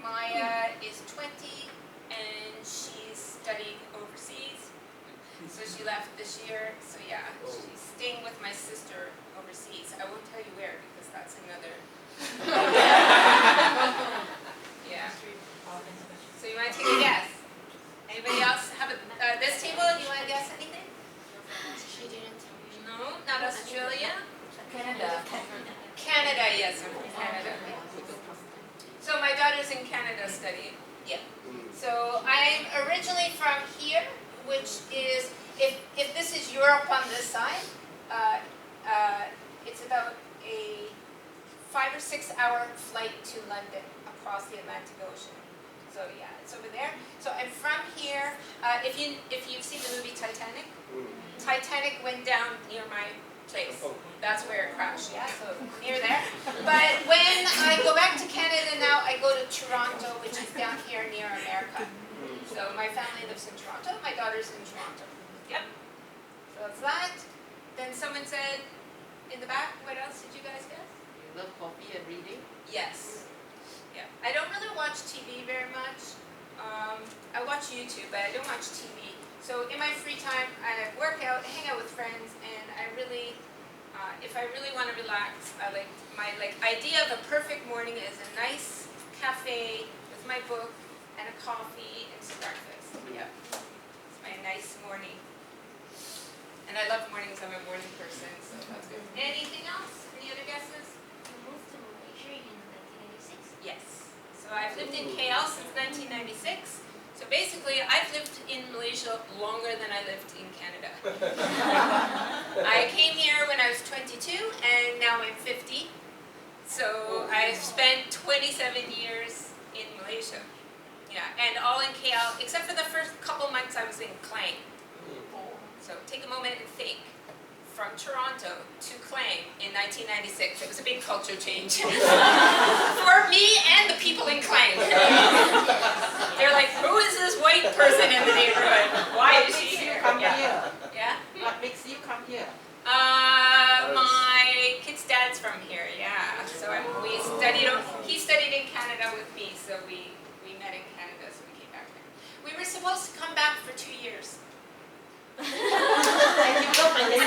Maya is 20 and she's studying overseas. So she left this year. So yeah, she's staying with my sister overseas. I won't tell you where because that's another. Yeah. So you want to take a guess? Anybody else have this table? You want to guess anything? She didn't. No, not Australia. Canada. Canada, yes, I'm from Canada. So my daughter's in Canada studying. Yeah. So I'm originally from here, which is, if this is Europe on this side, it's about a 5 or 6 hour flight to London across the Atlantic Ocean. So yeah, it's over there. So I'm from here. If you've seen the movie Titanic, Titanic went down near my place. That's where it crashed, yeah, so near there. But when I go back to Canada now, I go to Toronto, which is down here near America. So my family lives in Toronto, my daughter's in Toronto. Yep. So that's that. Then someone said, in the back, what else did you guys guess? You love coffee and reading? Yes. Yeah. I don't really watch TV very much. I watch YouTube, but I don't watch TV. So in my free time, I work out, hang out with friends, and I really, if I really want to relax, my idea of a perfect morning is a nice cafe with my book and a coffee and some breakfast. Yeah, it's my nice morning. And I love mornings. I'm a morning person, so that's good. Anything else? Any other guesses? You moved to Malaysia in 1996? Yes. So I've lived in KL since 1996. So basically, I've lived in Malaysia longer than I lived in Canada. I came here when I was 22, and now I'm 50. So I've spent 27 years in Malaysia. Yeah, and all in KL, except for the first couple months I was in Klang. So take a moment and think. From Toronto to Klang in 1996. It was a big culture change. For me and the people in Klang. They're like, who is this white person in the neighborhood? Why is she here? Come Yeah. here. Yeah? What makes you come here? My kid's dad's from here, yeah. So he studied in Canada with me, so we met in Canada, so we came back here. We were supposed to come back for 2 years. And you go Malaysia.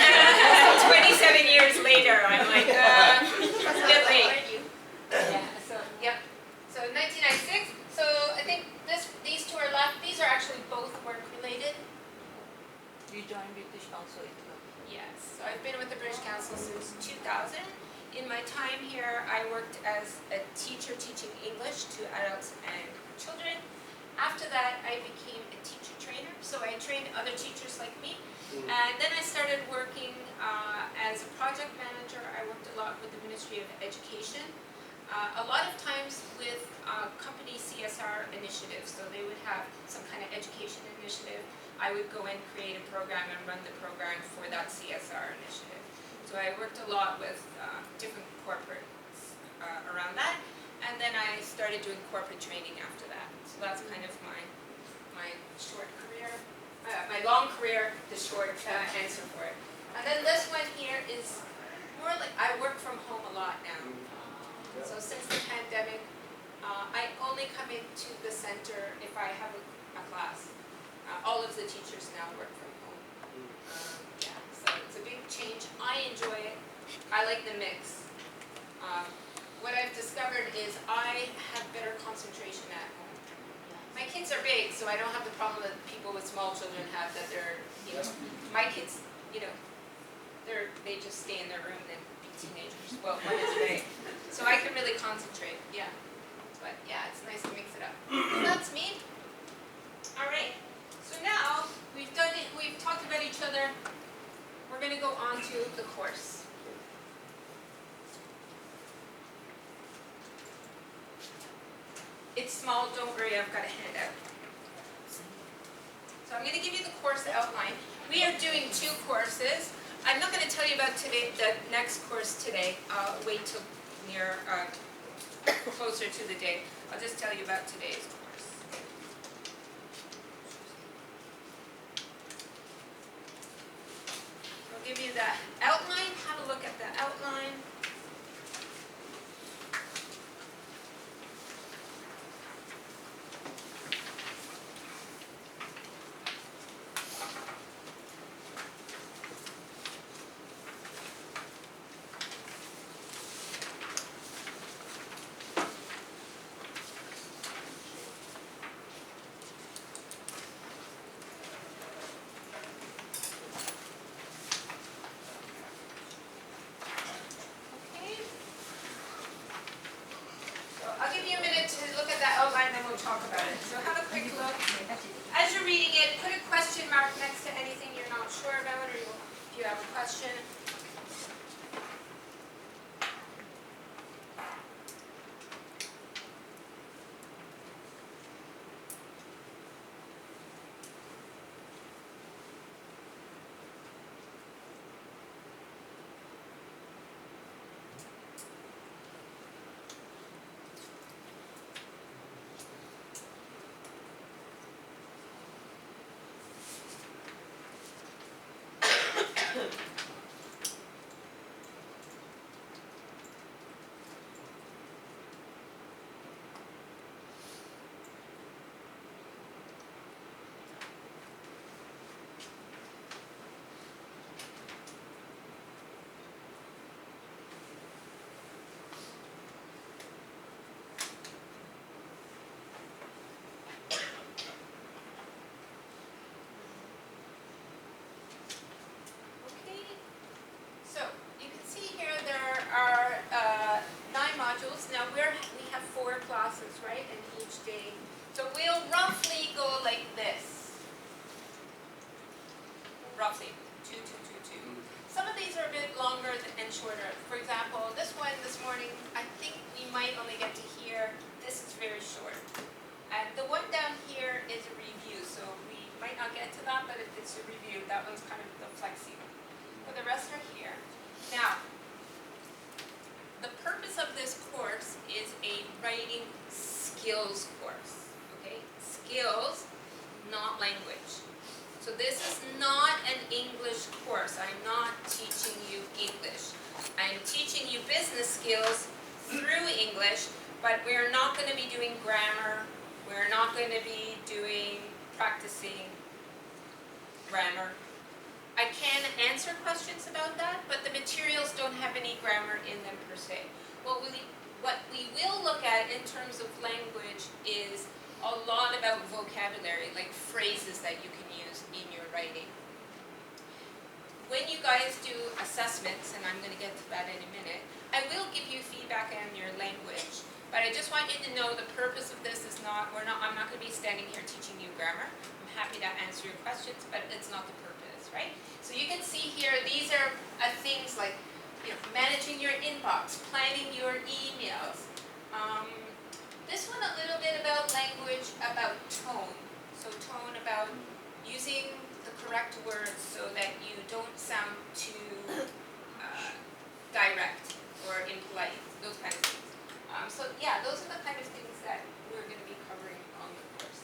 27 years later, I'm like, a bit late. Yeah, so, yep. So 1996, so I think these two are left. These are actually both work related. You joined British Council in Yes, so I've been with the British Council since 2000. In my time here, I worked as a teacher teaching English to adults and children. After that, I became a teacher trainer, so I trained other teachers like me. And then I started working as a project manager. I worked a lot with the Ministry of Education, a lot of times with company CSR initiatives. So they would have some kind of education initiative. I would go in, create a program, and run the program for that CSR initiative. So I worked a lot with different corporates around that. And then I started doing corporate training after that. So that's kind of my short career, my long career, the short answer for it. And then this one here is more like, I work from home a lot now. So since the pandemic, I only come into the center if I have a class. All of the teachers now work from home. Yeah, so it's a big change. I enjoy it. I like the mix. What I've discovered is I have better concentration at home. My kids are big, so I don't have the problem that people with small children have, that they're, my kids, they just stay in their room and be teenagers. Well, one is big. So I can really concentrate, yeah. But yeah, it's nice to mix it up. So that's me. All right. So now we've talked about each other. We're going to go on to the course. It's small, don't worry, I've got a handout. So I'm going to give you the course outline. We are doing 2 courses. I'm not going to tell you about the next course today. I'll wait till near closer to the day. I'll just tell you about today's course. I'll give you the outline. Have a look at the outline. sure about, or if you have a question. Okay, so you can see here there are 9 modules. Now we have 4 classes, right, in each day. So we'll roughly go like this. Roughly, 2, 2, 2, 2. Some of these are a bit longer and shorter. For example, this one this morning, I think we might only get to here. This is very short. And the one down here is a review, so we might not get to that, but if it's a review, that one's kind of the flexi one. But the rest are here. Now, the purpose of this course is a writing skills course, okay? Skills, not language. So this is not an English course. I'm not teaching you English. I'm teaching you business skills through English, but we're not going to be doing grammar. We're not going to be practicing grammar. I can answer questions about that, but the materials don't have any grammar in them per se. What we will look at in terms of language is a lot about vocabulary, like phrases that you can use in your writing. When you guys do assessments, and I'm going to get to that in a minute, I will give you feedback on your language, but I just want you to know the purpose of this is I'm not going to be standing here teaching you grammar. I'm happy to answer your questions, but it's not the purpose, right? So you can see here, these are things like managing your inbox, planning your emails. This one a little bit about language, about tone. So tone about using the correct words so that you don't sound too direct or impolite, those kinds of things. So yeah, those are the kind of things that we're going to be covering on the course.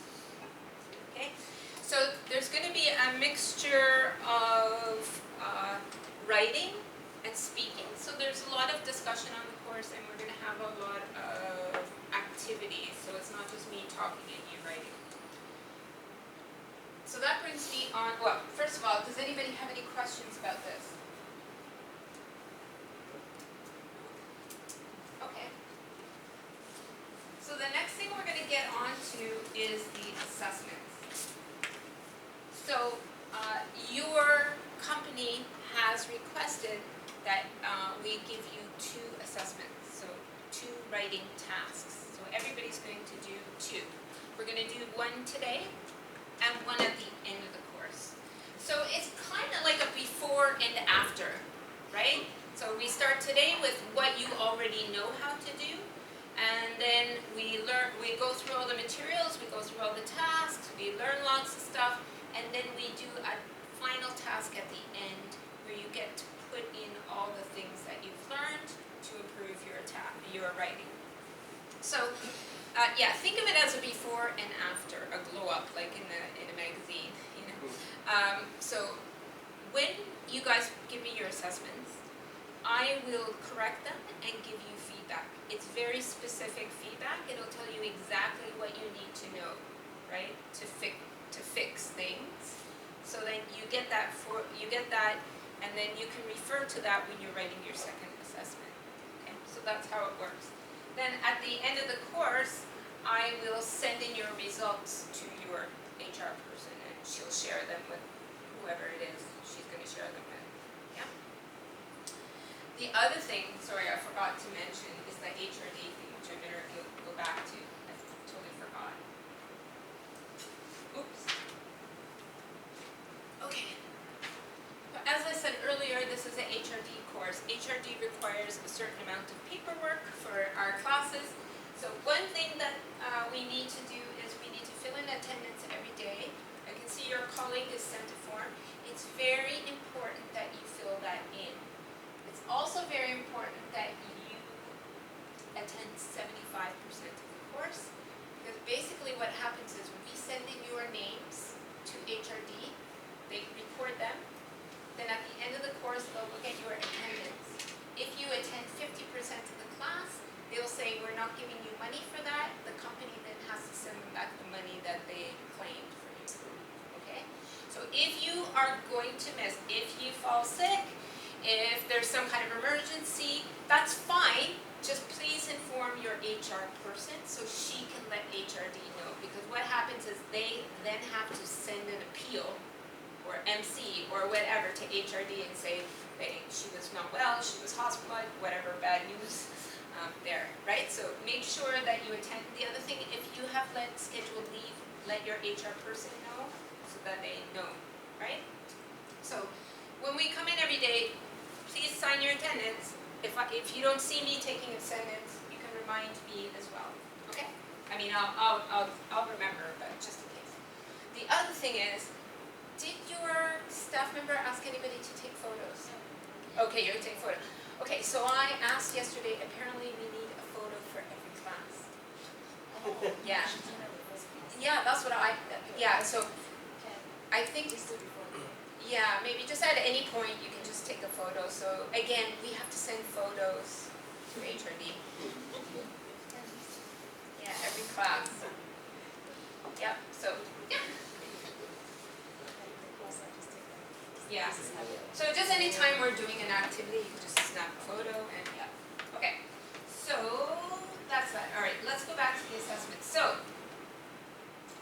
Okay, so there's going to be a mixture of writing and speaking. So there's a lot of discussion on the course, and we're going to have a lot of activities. So it's not just me talking and you writing. So that brings me on. Well, first of all, does anybody have any questions about this? Okay. So the next thing we're going to get on to is the assessments. So your company has requested that we give you 2 assessments, so 2 writing tasks. So everybody's going to do 2. We're going to do 1 today and 1 at the end of the course. So it's kind of like a before and after, right? So we start today with what you already know how to do, and then we go through all the materials, we go through all the tasks, we learn lots of stuff, and then we do a final task at the end where you get to put in all the things that you've learned to improve your writing. So yeah, think of it as a before and after, a glow up, like in a magazine, So when you guys give me your assessments, I will correct them and give you feedback. It's very specific feedback. It'll tell you exactly what you need to know, right, to fix things. So then you get that, and then you can refer to that when you're writing your second assessment. Okay, so that's how it works. Then at the end of the course, I will send in your results to your HR person, and she'll share them with whoever it is she's going to share them with. Yeah. The other thing, sorry, I forgot to mention, is the HRD thing, which I better go back to. I totally forgot. Oops. Okay. not giving you money for that, the company then has to send them back the money that they claimed for you. Okay? So if you are going to miss, if you fall sick, if there's some kind of emergency, that's fine. Just please inform your HR person so she can let HRD know. Because what happens is they then have to send an appeal or MC or whatever to HRD and say, hey, she was not well, she was hospitalized, whatever, bad news there, right? So make sure that you attend. The other thing, if you have scheduled leave, let your HR person know so that they know, right? So when we come in every day, please sign your attendance. If you don't see me taking attendance, you can remind me as well, okay? I mean, I'll remember, but just in case. The other thing is, did your staff member ask anybody to take photos? Okay, you're gonna take photos. Okay, so I asked yesterday, apparently we need a photo for every class. Yeah. Yeah, that's what yeah, so I think, yeah, maybe just at any point you can just take a photo. So again, we have to send photos to HRD. Yeah, every class. Yep, so, yeah. Yeah. So just anytime we're doing an activity, you can just snap a photo and yeah. Okay. So that's that. All right, let's go back to the assessment. So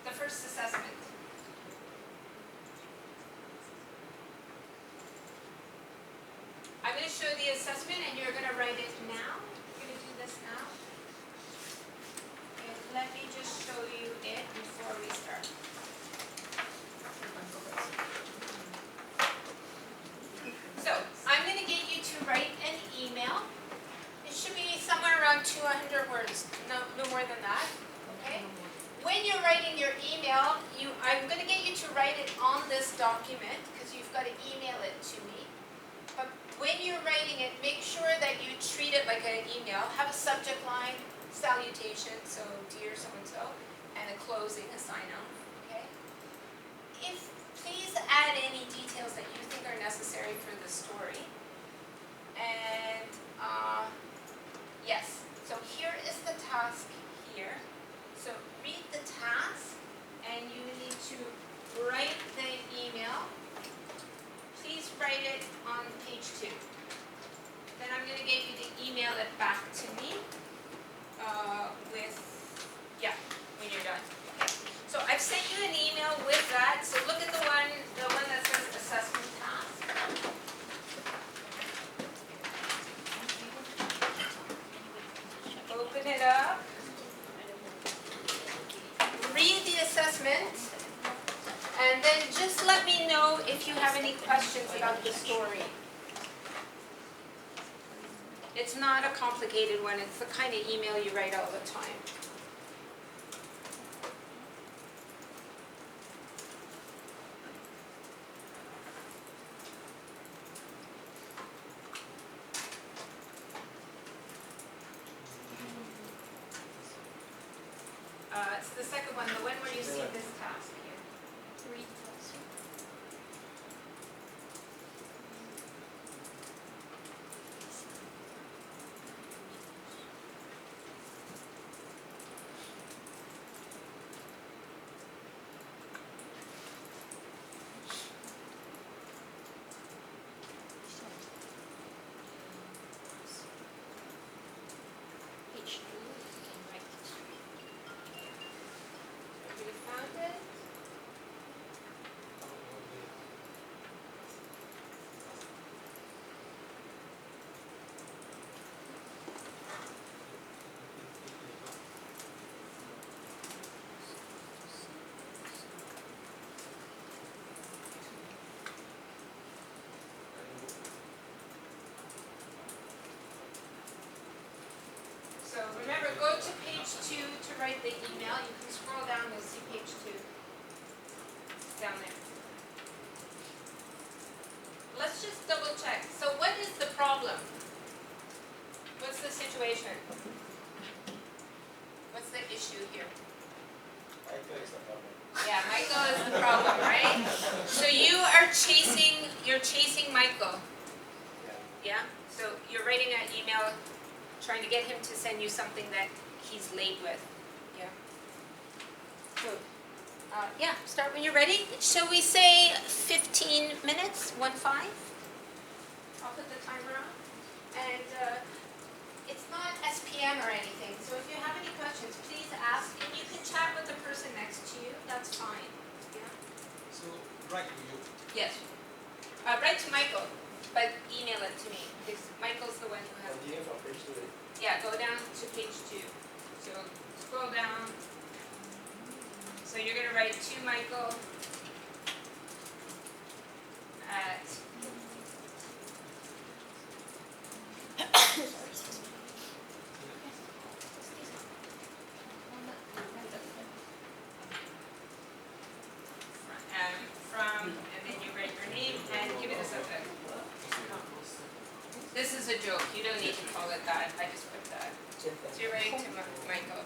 the first assessment. I'm going to show the assessment and you're going to write it now. You're going to do this now. And let me just show you it before we start. So, I'm going to get you to write an email. It should be somewhere around 200 words, no more than that, okay? When you're writing your email, I'm going to get you to write it on this document because you've got to email it to me. But when you're writing it, make sure that you treat it like an email. Have a subject line, salutation, so dear so-and-so, and a closing, a sign-off, okay? Please add any details that you think are necessary for the story. And yes, so here is the task here. So read the task and you need to write the email. Please write it on page 2. Then I'm going to get you to email it back to me when you're done. Okay. So I've sent you an email with that. So look at the one that says assessment task. Open it up. Read the assessment. And then just let me know if you have any questions about the story. It's not a complicated one. It's the kind of email you write all the time. It's the second one, the one where you see this task here. Read first. Page 2, you can write it. You found it? So remember, go to page 2 to write the email. You can scroll down, you'll see page 2. Down there. Let's just double check. So what is the problem? What's the situation? What's the issue here? Michael is the problem. Yeah, Michael is the problem, right? So you're chasing Michael. Yeah. Yeah? So you're writing an email trying to get him to send you something that he's late with. Yeah. Good. Yeah, start when you're ready. Shall we say 15 minutes, 1-5? I'll put the timer on. And it's not SPM or anything, so if you have any questions, please ask. And you can chat with the person next to you, that's fine. Yeah? So, right to you. Yes. Write to Michael, but email it to me, because Michael's the one who has. Continue from page 2. Yeah, go down to page 2. So scroll down. So you're going to write to Michael at from, and then you write your name and give it a subject. This is a joke. You don't need to call it that. I just put that. So you're writing to Michael.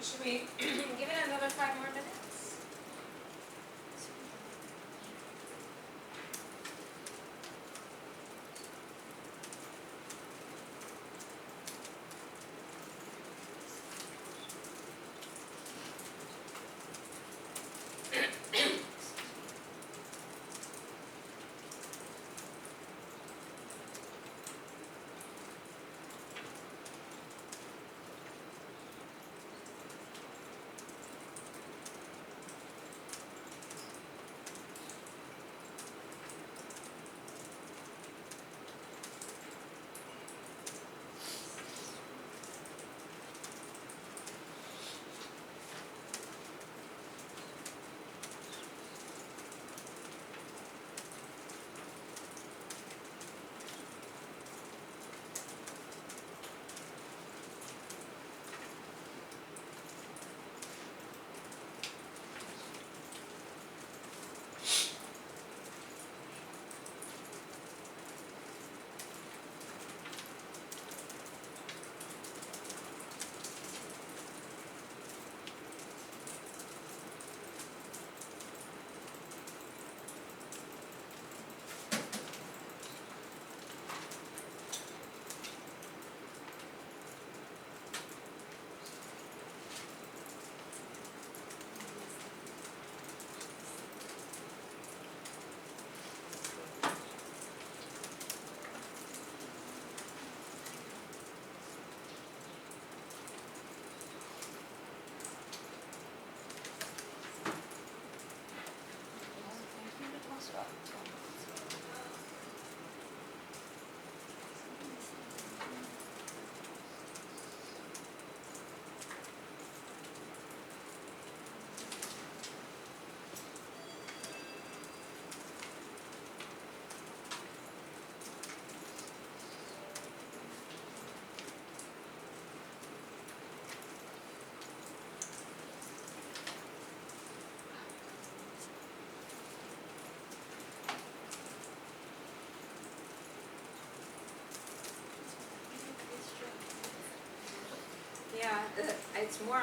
Should we give it another 5 more minutes? Yeah, it's more,